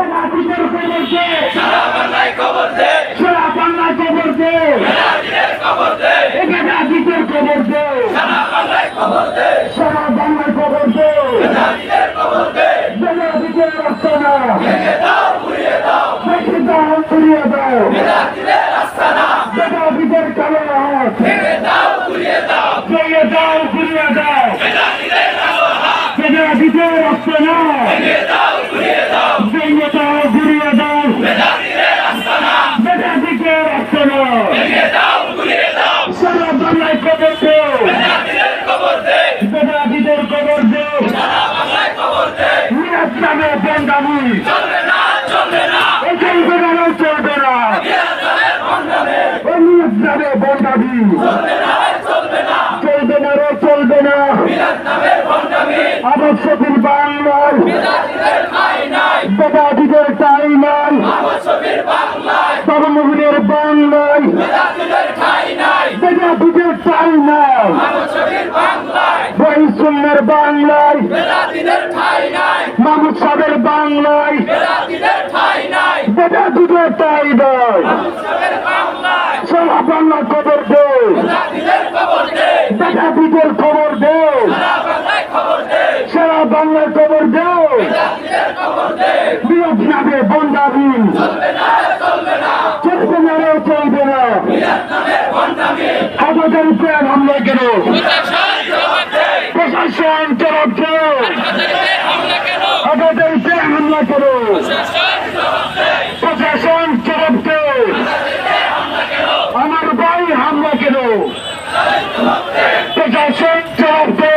বেনাজিদের খবর দে, সারা বাংলায় খবর দে, সারা বাংলায় খবর দে, বেনাজিদের খবর দে, বেনাজিদের খবর দে, সারা বাংলায় খবর দে, সারা বাংলায় খবর দে, বেনাজিদের খবর দে। বেনাজিদের আস্তানা ভেঙে দাও, ঘুরিয়ে দাও, ভেঙে দাও, ঘুরিয়ে দাও, বেনাজিদের আস্তানা। বেনাজিদের কালো হাত ভেঙে দাও, ঘুরিয়ে দাও, ভেঙে দাও, ঘুরিয়ে দাও, বেনাজিদের কালো হাত। বেনাজিদের আস্তানা ভেঙে দাও, ঘুরিয়ে দাও, ভেঙে দাও, ঘুরিয়ে দাও, বেনাজিদের আস্তানা। বেনাজিদের আস্তানা ভেঙে দাও, ঘুরিয়ে দাও, সারা বাংলায় খবর দে, বেনাজিদের খবর দে, বেনাজিদের খবর দে, সারা বাংলায় খবর দে। নিয়াজ নামে বন্দামি চলবে না, চলবে না, ও চলবে না, ও চলবে না, বিরাজনের ভণ্ডামে। ও নিয়াজ নামে বন্দামি চলবে না, চলবে না, চলবে না, রে চলবে না, বিরাজনের ভণ্ডামে। আবার শফির বাংলায় বেনাজিদের ঠাঁই নাই, বেনাজিদের টাই নাই, আমার ছবির বাংলায়। বাবুমোহনের বাংলায় বেনাজিদের ঠাঁই নাই, বেনাজিদের টাই নাই, আমার ছবির বাংলায়। বহিসুন্নের বাংলায় বেনাজিদের ঠাঁই নাই, মাহমুদ সাহেবের বাংলায় বেনাজিদের ঠাঁই নাই, বেনাজিদের টাই নাই, আমার ছবির বাংলায়। সারা বাংলা খবর দে, বেনাজিদের খবর দে, বেনাজিদের খবর দে, সারা বাংলায় খবর দে, সারা বাংলায় খবর দে, বেনাজিদের খবর দে। নিয়াজ নামে বন্দামি চলবে না, চলবে না, চলবে না, রে চলবে না, বিরাজনের ভণ্ডামে। হাজার প্রেম হামলা কেন, প্রশাসন জবাব দে, প্রশাসন জবাব দে, আমাদেরকে হামলা কেন? হাজার প্রেম হামলা কেন, প্রশাসন জবাব দে, প্রশাসন জবাব দে, আমাদেরকে হামলা কেন? আমার ভাই হামলা কেন, জবাব দে, প্রশাসন